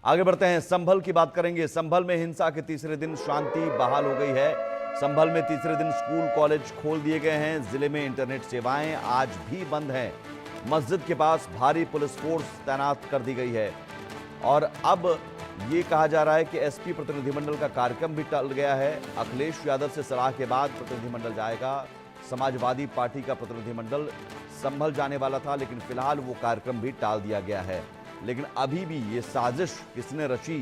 आगे बढ़ते हैं, संभल की बात करेंगे। संभल में हिंसा के तीसरे दिन शांति बहाल हो गई है। संभल में तीसरे दिन स्कूल कॉलेज खोल दिए गए हैं। जिले में इंटरनेट सेवाएं आज भी बंद हैं। मस्जिद के पास भारी पुलिस फोर्स तैनात कर दी गई है और अब ये कहा जा रहा है कि एसपी प्रतिनिधिमंडल का कार्यक्रम भी टल गया है। अखिलेश यादव से सलाह के बाद प्रतिनिधिमंडल जाएगा। समाजवादी पार्टी का प्रतिनिधिमंडल संभल जाने वाला था, लेकिन फिलहाल वो कार्यक्रम भी टाल दिया गया है। लेकिन अभी भी ये साजिश किसने रची,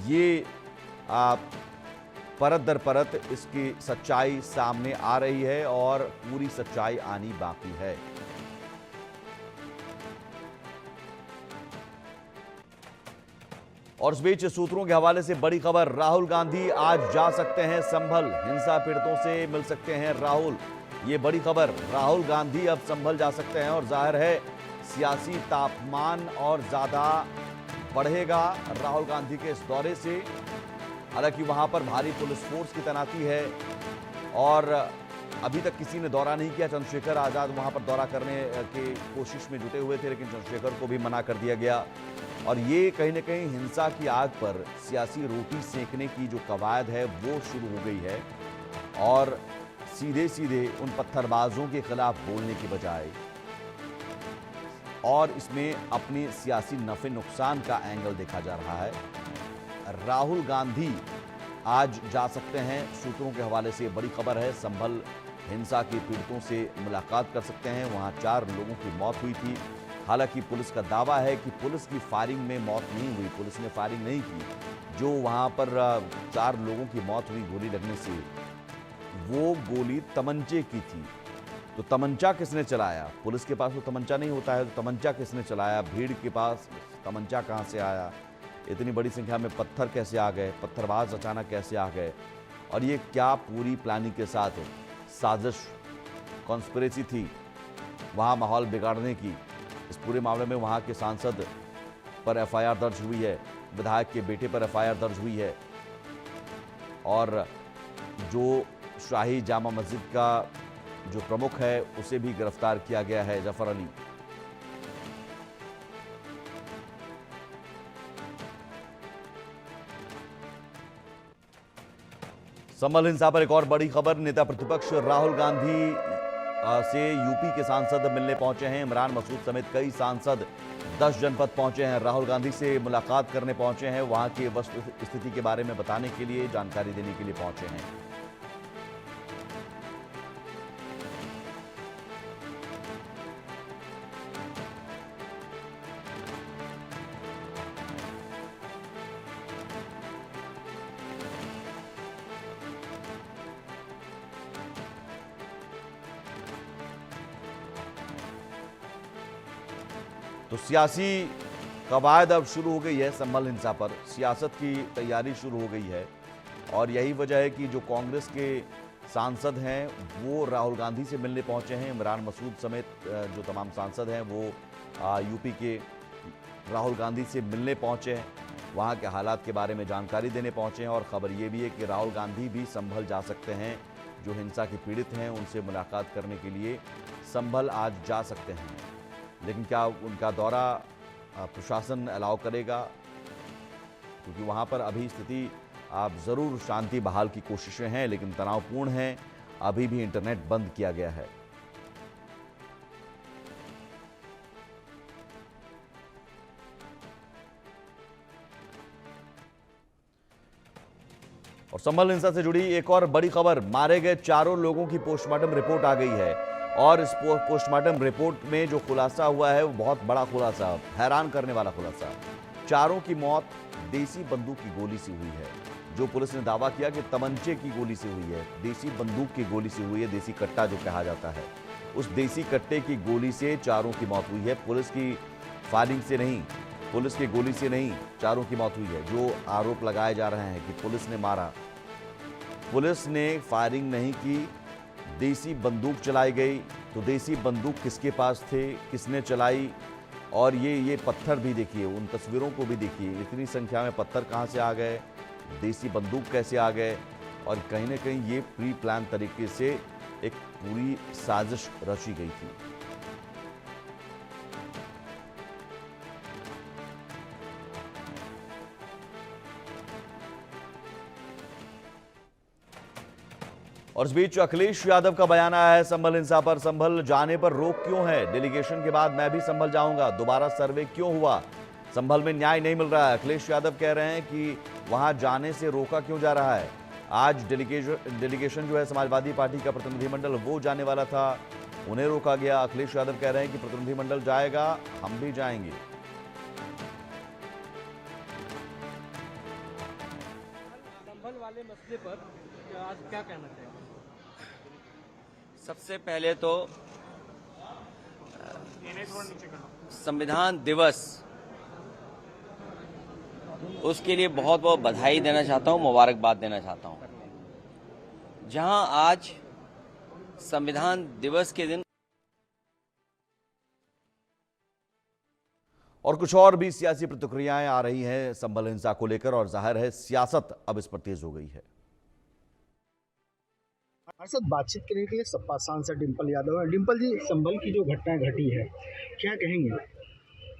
ये परत दर परत इसकी सच्चाई सामने आ रही है और पूरी सच्चाई आनी बाकी है। और इस बीच सूत्रों के हवाले से बड़ी खबर, राहुल गांधी आज जा सकते हैं संभल, हिंसा पीड़ितों से मिल सकते हैं राहुल। ये बड़ी खबर, राहुल गांधी अब संभल जा सकते हैं और जाहिर है सियासी तापमान और ज्यादा बढ़ेगा राहुल गांधी के इस दौरे से। हालांकि वहां पर भारी पुलिस फोर्स की तैनाती है और अभी तक किसी ने दौरा नहीं किया। चंद्रशेखर आजाद वहां पर दौरा करने की कोशिश में जुटे हुए थे, लेकिन चंद्रशेखर को भी मना कर दिया गया। और ये कहीं ना कहीं हिंसा की आग पर सियासी रोटी सेंकने की जो कवायद है वो शुरू हो गई है और सीधे सीधे उन पत्थरबाजों के खिलाफ बोलने की बजाय और इसमें अपने सियासी नफे नुकसान का एंगल देखा जा रहा है। राहुल गांधी आज जा सकते हैं, सूत्रों के हवाले से बड़ी खबर है। संभल हिंसा के पीड़ितों से मुलाकात कर सकते हैं। वहां 4 लोगों की मौत हुई थी। हालांकि पुलिस का दावा है कि पुलिस की फायरिंग में मौत नहीं हुई, पुलिस ने फायरिंग नहीं की। जो वहां पर 4 लोगों की मौत हुई गोली लगने से, वो गोली तमंचे की थी। तो तमंचा किसने चलाया? पुलिस के पास तो तमंचा नहीं होता है, तो तमंचा किसने चलाया? भीड़ के पास तमंचा कहां से आया? इतनी बड़ी संख्या में पत्थर कैसे आ गए? पत्थरबाज अचानक कैसे आ गए? और ये क्या पूरी प्लानिंग के साथ साजिश, कॉन्स्पिरेसी थी वहां माहौल बिगाड़ने की? इस पूरे मामले में वहां के सांसद पर एफआईआर दर्ज हुई है, विधायक के बेटे पर एफआईआर दर्ज हुई है और जो शाही जामा मस्जिद का जो प्रमुख है उसे भी गिरफ्तार किया गया है, जफर अली। संभल हिंसा पर एक और बड़ी खबर, नेता प्रतिपक्ष राहुल गांधी से यूपी के सांसद मिलने पहुंचे हैं। इमरान मसूद समेत कई सांसद 10 जनपद पहुंचे हैं, राहुल गांधी से मुलाकात करने पहुंचे हैं। वहां की वस्तु स्थिति के बारे में बताने के लिए, जानकारी देने के लिए पहुंचे हैं। तो सियासी कवायद अब शुरू हो गई है। संभल हिंसा पर सियासत की तैयारी शुरू हो गई है और यही वजह है कि जो कांग्रेस के सांसद हैं वो राहुल गांधी से मिलने पहुंचे हैं। इमरान मसूद समेत जो तमाम सांसद हैं वो यूपी के राहुल गांधी से मिलने पहुंचे हैं, वहां के हालात के बारे में जानकारी देने पहुंचे हैं। और खबर ये भी है कि राहुल गांधी भी संभल जा सकते हैं। जो हिंसा के पीड़ित हैं उनसे मुलाकात करने के लिए संभल आज जा सकते हैं, लेकिन क्या उनका दौरा प्रशासन अलाउ करेगा? क्योंकि वहां पर अभी स्थिति आप ज़रूर शांति बहाल की कोशिशें हैं, लेकिन तनावपूर्ण हैं। अभी भी इंटरनेट बंद किया गया है। और संभल हिंसा से जुड़ी एक और बड़ी खबर, मारे गए 4 लोगों की पोस्टमार्टम रिपोर्ट आ गई है और इस पोस्टमार्टम रिपोर्ट में जो खुलासा हुआ है वो बहुत बड़ा खुलासा, हैरान करने वाला खुलासा। 4 की मौत देसी बंदूक की गोली से हुई है। जो पुलिस ने दावा किया कि तमंचे की गोली से हुई है, देसी बंदूक की गोली से हुई है, देसी कट्टा जो कहा जाता है, उस देसी कट्टे की गोली से 4 की मौत हुई है। पुलिस की फायरिंग से नहीं, पुलिस की गोली से नहीं 4 की मौत हुई है। जो आरोप लगाए जा रहे हैं कि पुलिस ने मारा, पुलिस ने फायरिंग नहीं की, देसी बंदूक चलाई गई। तो देसी बंदूक किसके पास थे, किसने चलाई? और ये पत्थर भी देखिए, उन तस्वीरों को भी देखिए, इतनी संख्या में पत्थर कहाँ से आ गए, देसी बंदूक कैसे आ गए? और कहीं ना कहीं ये प्री प्लान तरीके से एक पूरी साजिश रची गई थी। और इस बीच अखिलेश यादव का बयान आया है संभल हिंसा पर। संभल जाने पर रोक क्यों है? डेलीगेशन के बाद मैं भी संभल जाऊंगा। दोबारा सर्वे क्यों हुआ? संभल में न्याय नहीं मिल रहा है। अखिलेश यादव कह रहे हैं कि वहां जाने से रोका क्यों जा रहा है। आज डेलीगेशन जो है समाजवादी पार्टी का प्रतिनिधिमंडल वो जाने वाला था, उन्हें रोका गया। अखिलेश यादव कह रहे हैं कि प्रतिनिधिमंडल जाएगा, हम भी जाएंगे। संभल वाले मसले पर आज क्या कहना चाहिए? सबसे पहले तो संविधान दिवस, उसके लिए बहुत बहुत बधाई देना चाहता हूं, मुबारकबाद देना चाहता हूं। जहां आज संविधान दिवस के दिन और कुछ और भी सियासी प्रतिक्रियाएं आ रही हैं संभल हिंसा को लेकर, और जाहिर है सियासत अब इस पर तेज हो गई है। हमारे साथ बातचीत करने के लिए सपा सांसद डिंपल यादव है। डिंपल जी, संभल की जो घटना घटी है, क्या कहेंगे?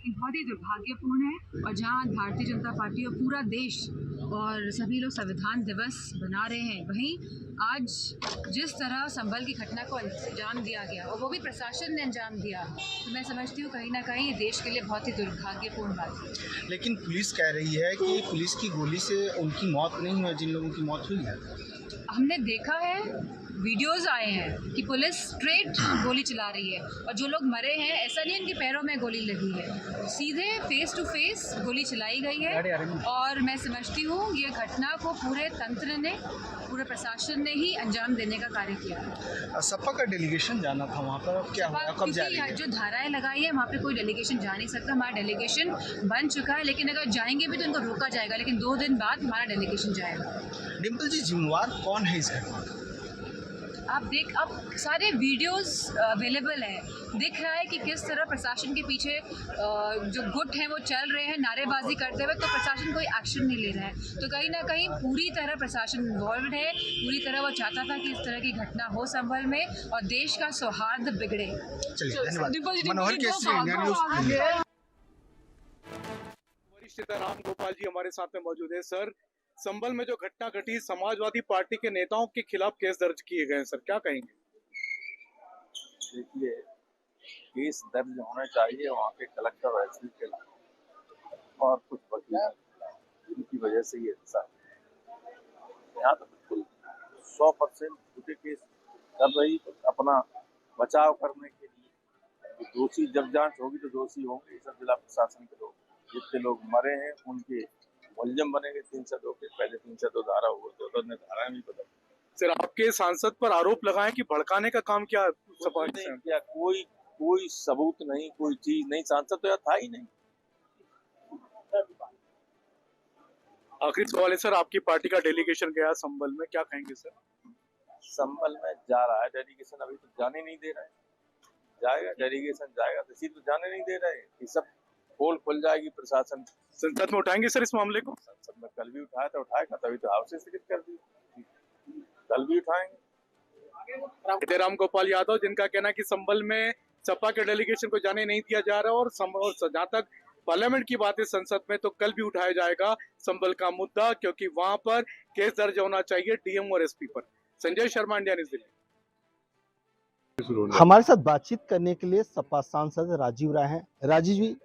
बहुत ही दुर्भाग्यपूर्ण है, और जहां भारतीय जनता पार्टी और पूरा देश और सभी लोग संविधान दिवस बना रहे हैं, वहीं आज जिस तरह संभल की घटना को अंजाम दिया गया और वो भी प्रशासन ने अंजाम दिया, तो मैं समझती हूँ कहीं ना कहीं देश के लिए बहुत ही दुर्भाग्यपूर्ण बात है। लेकिन पुलिस कह रही है कि पुलिस की गोली से उनकी मौत नहीं हुई, जिन लोगों की मौत हुई है। हमने देखा है, वीडियोस आए हैं कि पुलिस स्ट्रेट गोली चला रही है, और जो लोग मरे हैं ऐसा नहीं उनके पैरों में गोली लगी है, सीधे फेस टू फेस गोली चलाई गई है। और मैं समझती हूँ ये घटना को पूरे तंत्र ने, पूरे प्रशासन ने ही अंजाम देने का कार्य किया। सपा का डेलीगेशन जाना था वहाँ पर, क्या हुआ, कब जा रही है? जो धाराएं लगाई है वहाँ पे कोई डेलीगेशन जा नहीं सकता। हमारा डेलीगेशन बन चुका है, लेकिन अगर जाएंगे भी तो इनको रोका जाएगा, लेकिन 2 दिन बाद हमारा डेलीगेशन जाएगा। डिंपल जी, जिम्मेवार कौन है इस घटना का? अब सारे वीडियोस अवेलेबल हैं, दिख रहा है कि किस तरह प्रशासन के पीछे जो गुट हैं वो चल रहे हैं नारेबाजी करते हुए, तो प्रशासन कोई एक्शन नहीं ले रहा है। तो कहीं ना कहीं पूरी तरह प्रशासन इन्वॉल्व है, पूरी तरह वो चाहता था कि इस तरह की घटना हो संभल में और देश का सौहार्द बिगड़े। चलिए, धन्यवाद। मनोहर केसरी, इंडिया न्यूज़। वरिष्ठ राम गोपाल जी हमारे साथ में मौजूद है। सर, संभल में जो घटना घटी, समाजवादी पार्टी के नेताओं के खिलाफ केस दर्ज किए गए हैं, सर क्या कहेंगे? देखिए, केस दर्ज होना चाहिए वहाँ के कलेक्टर और एसपी के खिलाफ, और कुछ वकील जिनकी वजह से ये हिंसा यहाँ तो बिल्कुल 100% झूठे केस कर रही, अपना बचाव करने के लिए। दोषी जब जांच होगी तो दोषी होंगे सब जिला प्रशासन के लोग। जितने लोग मरे हैं उनके मुलजिम बनेंगे 302 के। पहले 302 धारा हुआ तो उन्होंने धाराएं भी बदल। सर, आपके सांसद पर आरोप लगाएं कि भड़काने का काम क्या सपा ने किया? कोई सबूत नहीं, कोई चीज नहीं, सांसद तो यहाँ था ही नहीं। आखिरी सवाल है सर, आपकी पार्टी का डेलीगेशन गया संभल में, क्या कहेंगे सर? संभल में जा रहा है डेलीगेशन, अभी तो जाने नहीं दे रहे हैं। जाएगा डेलीगेशन, जाएगा तो सीट तो जाने नहीं दे रहे हैं। ये सब पोल खुल जाएगी प्रशासन। संसद में उठाएंगे सर इस मामले को? संसद में कल भी उठाया तो उठाएगा, तभी तो हाउस से स्थगित कर दी, कल भी उठाएंगे। राम गोपाल यादव, जिनका कहना है कि संभल में सपा के डेलीगेशन को जाने नहीं दिया जा रहा, और जहाँ तक पार्लियामेंट की बात है संसद में, तो कल भी उठाया जाएगा संभल का मुद्दा, क्योंकि वहां पर केस दर्ज होना चाहिए डीएम और एसपी पर। Sanjay Sharma, India news Delhi. हमारे साथ बातचीत करने के लिए सपा सांसद राजीव राय हैं। राजीव जी,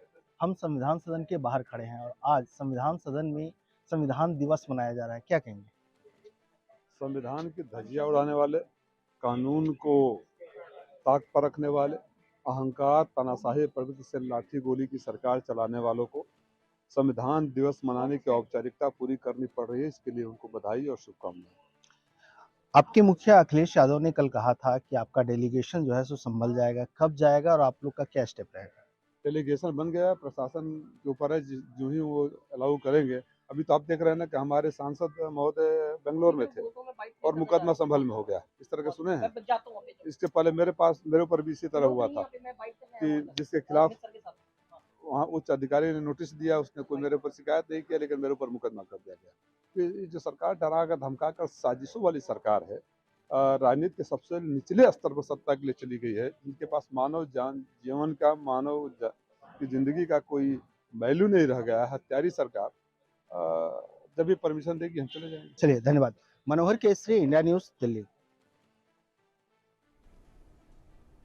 हम संविधान सदन के बाहर खड़े हैं और आज संविधान सदन में संविधान दिवस मनाया जा रहा है, क्या कहेंगे? संविधान की धज्जियां उड़ाने वाले, कानून को ताक पर रखने वाले, अहंकार तानाशाही प्रवृत्ति से लाठी गोली की सरकार चलाने वालों को संविधान दिवस मनाने की औपचारिकता पूरी करनी पड़ रही है। इसके लिए उनको बधाई और शुभकामनाएं। आपके मुखिया अखिलेश यादव ने कल कहा था कि आपका डेलीगेशन जो है सो संभल जाएगा, कब जाएगा और आप लोग का क्या स्टेप रहेगा? डेलीगेशन बन गया, प्रशासन के ऊपर है, जो ही वो अलाउ करेंगे। अभी तो आप देख रहे हैं ना कि हमारे सांसद महोदय बेंगलोर में थे और मुकदमा संभल में हो गया, इस तरह के सुने हैं। इसके पहले मेरे ऊपर भी इसी तरह हुआ था कि जिसके खिलाफ वहाँ उच्च अधिकारी ने नोटिस दिया, उसने कोई मेरे ऊपर शिकायत नहीं किया, लेकिन मेरे ऊपर मुकदमा कर दिया गया। ये जो सरकार डरा कर धमका कर साजिशों वाली सरकार है, राजनीति के सबसे निचले स्तर पर सत्ता के लिए चली गई है, जिनके पास मानव जीवन का, मानव की जिंदगी का कोई वैल्यू नहीं रह गया है, हत्यारी सरकार। जब भी परमिशन देगी हम चले जाएंगे। चलिए, धन्यवाद। मनोहर केसरी, इंडिया न्यूज़ दिल्ली।